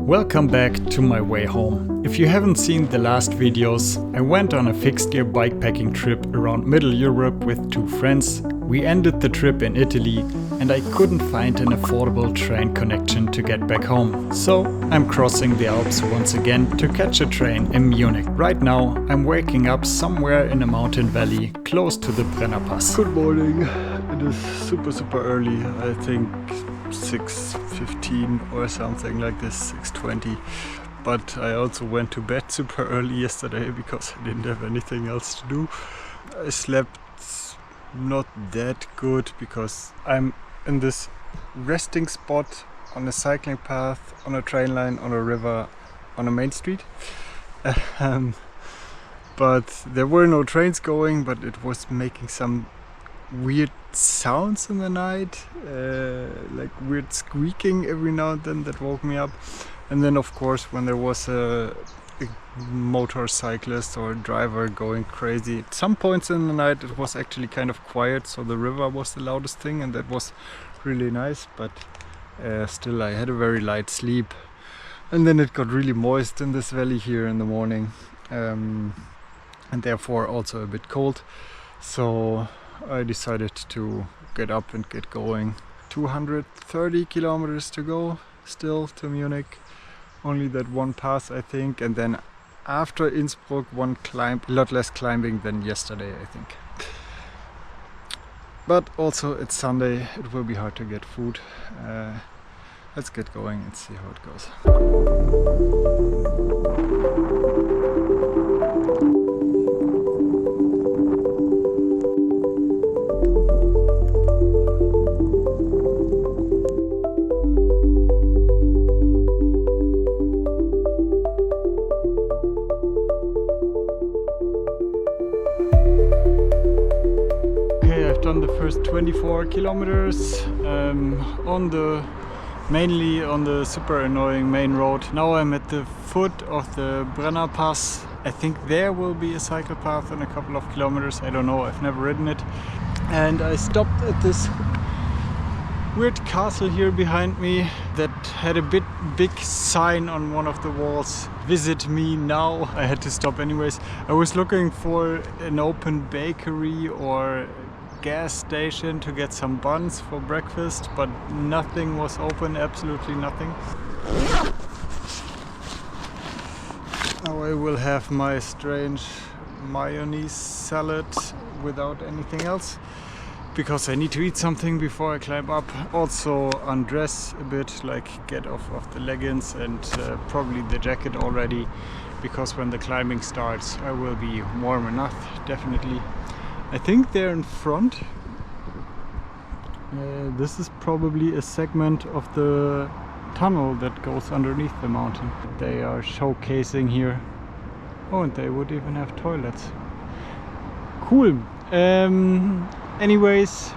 Welcome back to my way home. If you haven't seen the last videos, I went on a fixed gear bikepacking trip around Middle Europe with two friends. We ended the trip in Italy and I couldn't find an affordable train connection to get back home. So I'm crossing the Alps once again to catch a train in Munich. Right now I'm waking up somewhere in a mountain valley close to the Brenner Pass. Good morning. It is super early. I think 6:15 or something like this, 6:20. But I also went to bed super early yesterday because I didn't have anything else to do. I slept not that good because I'm in this resting spot on a cycling path, on a train line, on a river, on a main street. But there were no trains going, but it was making some weird sounds in the night, like weird squeaking every now and then that woke me up. And then of course when there was a motorcyclist or a driver going crazy. At some points in the night it was actually kind of quiet, so the river was the loudest thing and that was really nice, but still I had a very light sleep. And then it got really moist in this valley here in the morning, and therefore also a bit cold. So I decided to get up and get going. 230 kilometers to go still to Munich. Only that one pass I think, and then after Innsbruck one climb, a lot less climbing than yesterday I think. But also it's Sunday, it will be hard to get food. Let's get going and see how it goes. Done the first 24 kilometers mainly on the super annoying main road. Now I'm at the foot of the Brenner Pass. I think there will be a cycle path in a couple of kilometers. I don't know, I've never ridden it. And I stopped at this weird castle here behind me that had a big sign on one of the walls, "Visit me now." I had to stop anyways. I was looking for an open bakery or gas station to get some buns for breakfast, but nothing was open, absolutely nothing. Now I will have my strange mayonnaise salad without anything else because I need to eat something before I climb up. Also undress a bit, like get off of the leggings and probably the jacket already, because when the climbing starts I will be warm enough, definitely. I think they're in front. This is probably a segment of the tunnel that goes underneath the mountain. They are showcasing here. Oh, and they would even have toilets. Cool. Anyways,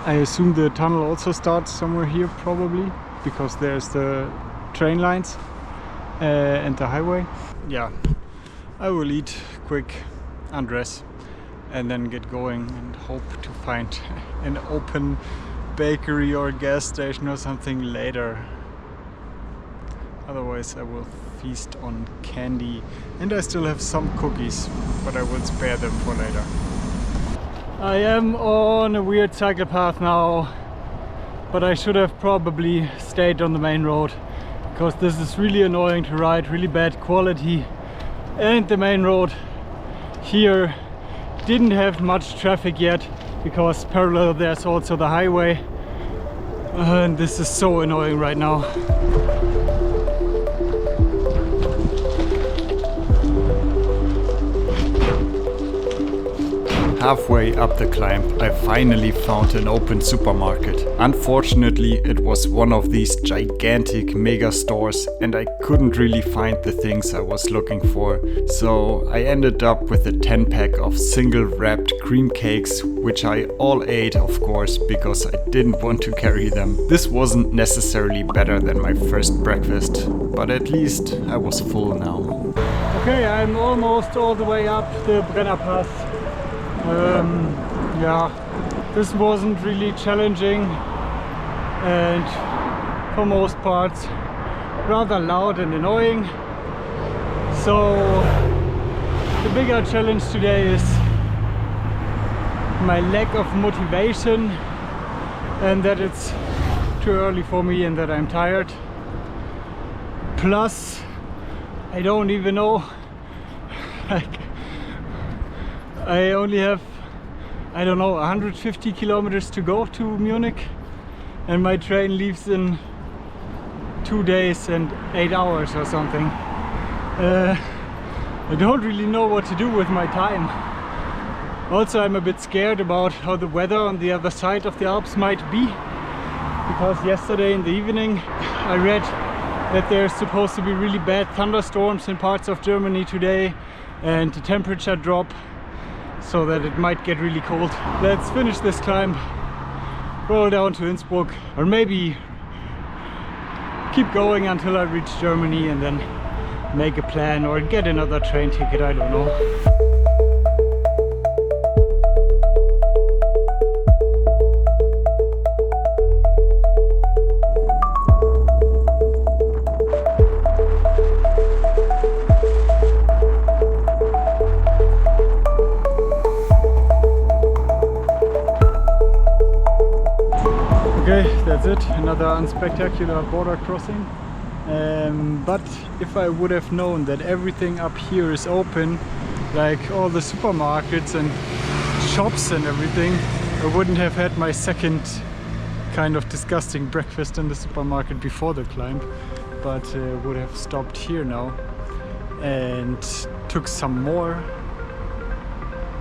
I assume the tunnel also starts somewhere here probably, because there's the train lines and the highway. Yeah, I will eat quick, undress, and then get going and hope to find an open bakery or gas station or something later. Otherwise I will feast on candy, and I still have some cookies, but I will spare them for later. I am on a weird cycle path now, but I should have probably stayed on the main road because this is really annoying to ride, really bad quality, and the main road here didn't have much traffic yet because parallel there's also the highway, and this is so annoying right now. Halfway up the climb, I finally found an open supermarket. Unfortunately, it was one of these gigantic mega stores and I couldn't really find the things I was looking for. So I ended up with a 10-pack of single wrapped cream cakes, which I all ate, of course, because I didn't want to carry them. This wasn't necessarily better than my first breakfast, but at least I was full now. Okay, I'm almost all the way up the Brenner Pass. Yeah, this wasn't really challenging, and for most parts rather loud and annoying. So the bigger challenge today is my lack of motivation, and that it's too early for me and that I'm tired. Plus, I don't even know, like, I only have, I don't know, 150 kilometers to go to Munich, and my train leaves in 2 days and 8 hours or something. I don't really know what to do with my time. Also, I'm a bit scared about how the weather on the other side of the Alps might be, because yesterday in the evening I read that there's supposed to be really bad thunderstorms in parts of Germany today, and the temperature drop, so that it might get really cold. Let's finish this climb, roll down to Innsbruck, or maybe keep going until I reach Germany and then make a plan or get another train ticket, I don't know. Okay, that's it, another unspectacular border crossing. But if I would have known that everything up here is open, like all the supermarkets and shops and everything, I wouldn't have had my second kind of disgusting breakfast in the supermarket before the climb, but would have stopped here now and took some more,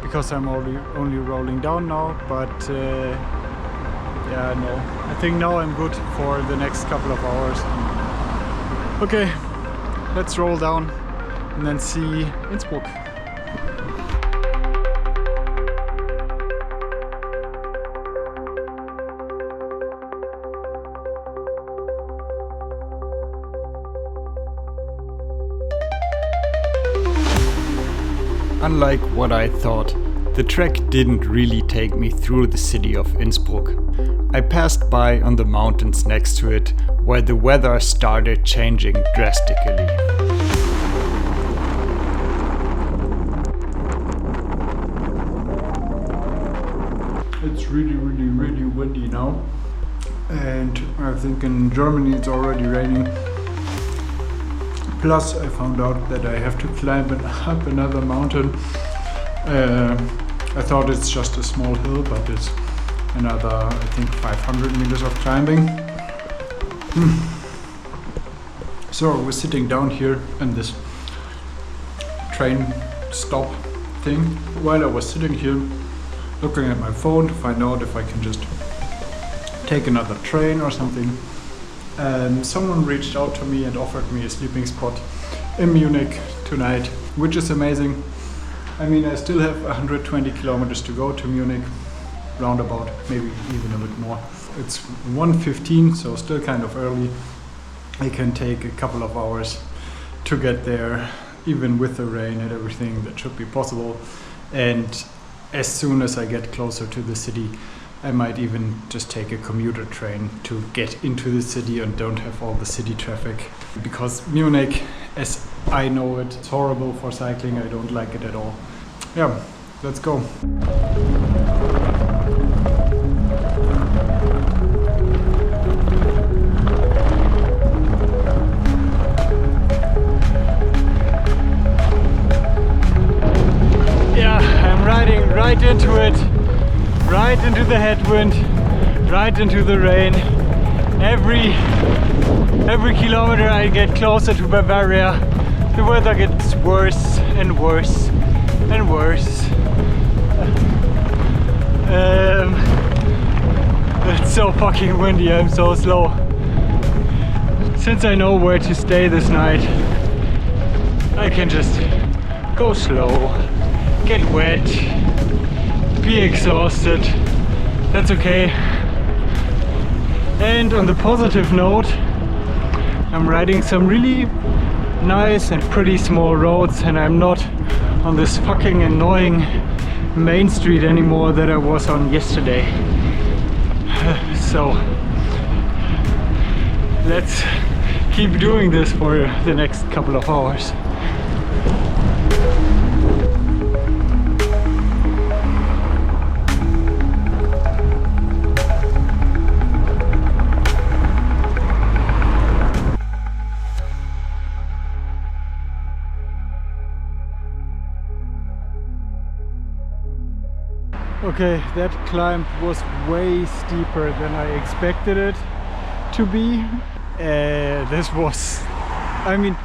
because I'm only rolling down now. But yeah, no, I think now I'm good for the next couple of hours. Okay, let's roll down and then see Innsbruck. Unlike what I thought, the trek didn't really take me through the city of Innsbruck. I passed by on the mountains next to it, where the weather started changing drastically. It's really windy now, and I think in Germany it's already raining. Plus I found out that I have to climb up another mountain. I thought it's just a small hill, but it's another, I think, 500 meters of climbing. So we're sitting down here in this train stop thing. While I was sitting here looking at my phone to find out if I can just take another train or something, someone reached out to me and offered me a sleeping spot in Munich tonight, which is amazing. I mean, I still have 120 kilometers to go to Munich, roundabout, maybe even a bit more. It's 1:15, so still kind of early. I can take a couple of hours to get there, even with the rain and everything. That should be possible. And as soon as I get closer to the city, I might even just take a commuter train to get into the city and don't have all the city traffic. Because Munich, as I know it, it's horrible for cycling. I don't like it at all. Yeah, let's go. Yeah, I'm riding right into it. Right into the headwind, right into the rain. Every kilometer I get closer to Bavaria, the weather gets worse and worse and worse. It's so fucking windy, I'm so slow. Since I know where to stay this night, I can just go slow, get wet, be exhausted. That's okay. And on the positive note, I'm riding some really nice and pretty small roads, and I'm not on this fucking annoying main street anymore that I was on yesterday. So let's keep doing this for the next couple of hours. Okay, that climb was way steeper than I expected it to be. This was, I mean,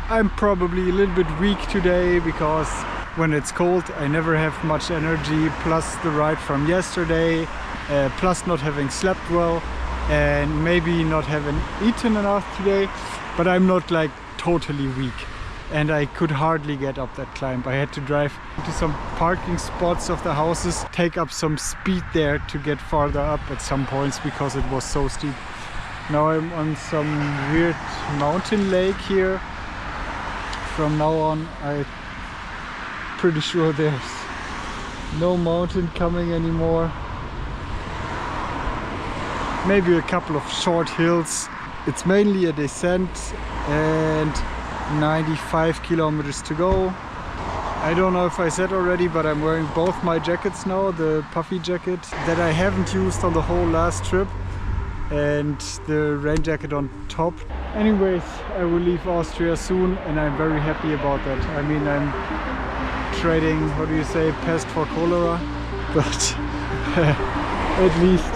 I'm probably a little bit weak today because when it's cold I never have much energy, plus the ride from yesterday, plus not having slept well and maybe not having eaten enough today, but I'm not like totally weak. And I could hardly get up that climb. I had to drive to some parking spots of the houses, take up some speed there to get farther up at some points because it was so steep. Now I'm on some weird mountain lake here. From now on I'm pretty sure there's no mountain coming anymore. Maybe a couple of short hills. It's mainly a descent and 95 kilometers to go. I don't know if I said already, but I'm wearing both my jackets now, the puffy jacket that I haven't used on the whole last trip and the rain jacket on top. Anyways, I will leave Austria soon and I'm very happy about that. I mean, I'm trading, what do you say, pest for cholera, but at least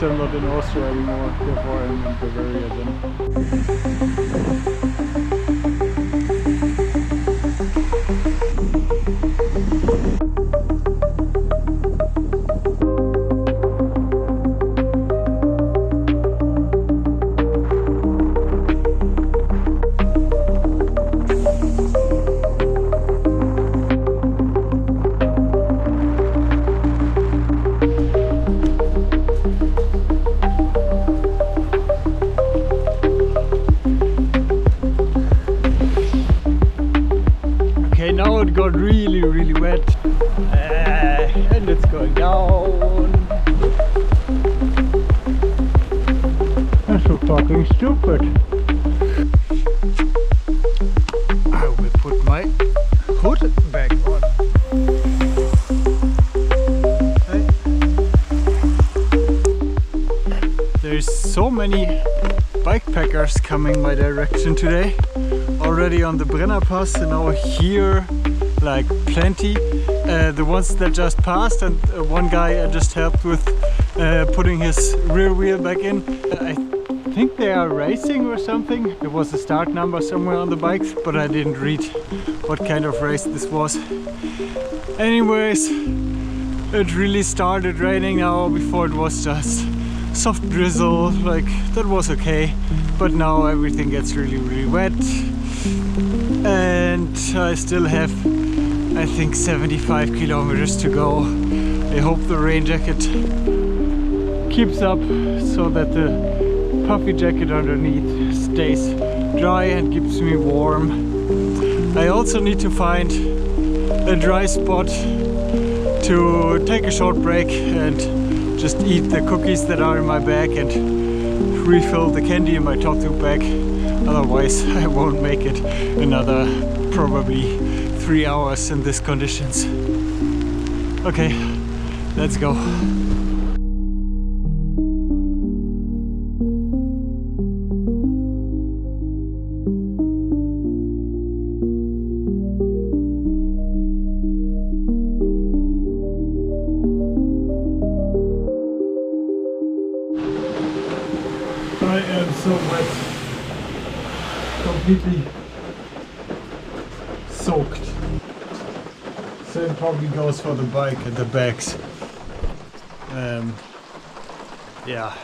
I'm not in Austria anymore, therefore I'm in Bavaria then. Got really wet and it's going down. I'm so fucking stupid. I will put my hood back on. Hey. There's so many bikepackers coming my direction today. Already on the Brenner pass and now here, like plenty. The ones that just passed, and one guy I just helped with putting his rear wheel back in. I think they are racing or something. There was a start number somewhere on the bikes, but I didn't read what kind of race this was. Anyways, it really started raining now. Before it was just soft drizzle, like that was okay, but now everything gets really wet. And I still have, I think, 75 kilometers to go. I hope the rain jacket keeps up so that the puffy jacket underneath stays dry and keeps me warm. I also need to find a dry spot to take a short break and just eat the cookies that are in my bag and refill the candy in my tuk-tuk bag. Otherwise I won't make it another probably 3 hours in these conditions. Okay, let's go. I am so wet. Completely soaked. Same probably goes for the bike and the bags. Yeah,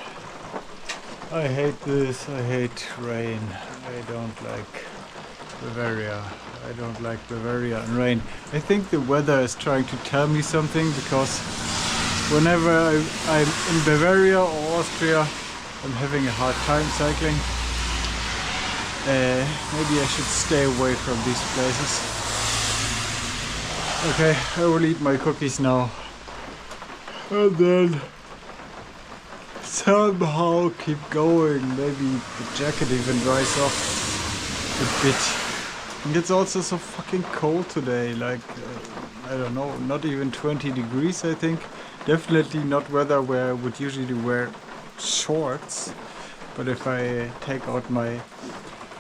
I hate this. I hate rain. I don't like Bavaria. I don't like Bavaria and rain. I think the weather is trying to tell me something, because whenever I'm in Bavaria or Austria, I'm having a hard time cycling. Maybe I should stay away from these places. Okay, I will eat my cookies now and then somehow keep going. Maybe the jacket even dries off a bit. And it's also so fucking cold today, like, I don't know, not even 20 degrees I think. Definitely not weather where I would usually wear shorts. But if I take out my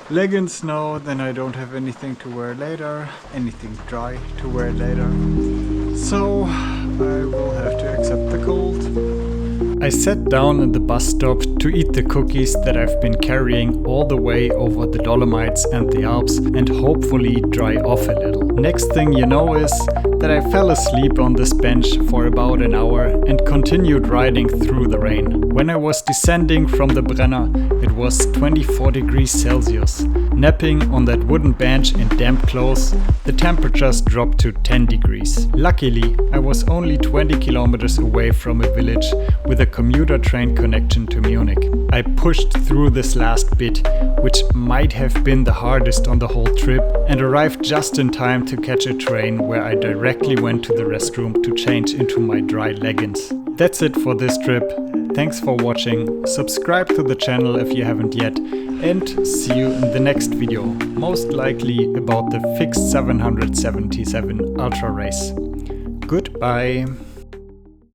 leggings now, then I don't have anything to wear later, anything dry to wear later. So I will have to accept the cold. I sat down at the bus stop to eat the cookies that I've been carrying all the way over the Dolomites and the Alps and hopefully dry off a little. Next thing you know is that I fell asleep on this bench for about an hour and continued riding through the rain. When I was descending from the Brenner, it was 24 degrees Celsius. Napping on that wooden bench in damp clothes, the temperatures dropped to 10 degrees. Luckily, I was only 20 kilometers away from a village with a commuter train connection to Munich. I pushed through this last bit, which might have been the hardest on the whole trip, and arrived just in time to catch a train where I directly went to the restroom to change into my dry leggings. That's it for this trip. Thanks for watching, subscribe to the channel if you haven't yet, and see you in the next video, most likely about the fixed 777 Ultra race. Goodbye!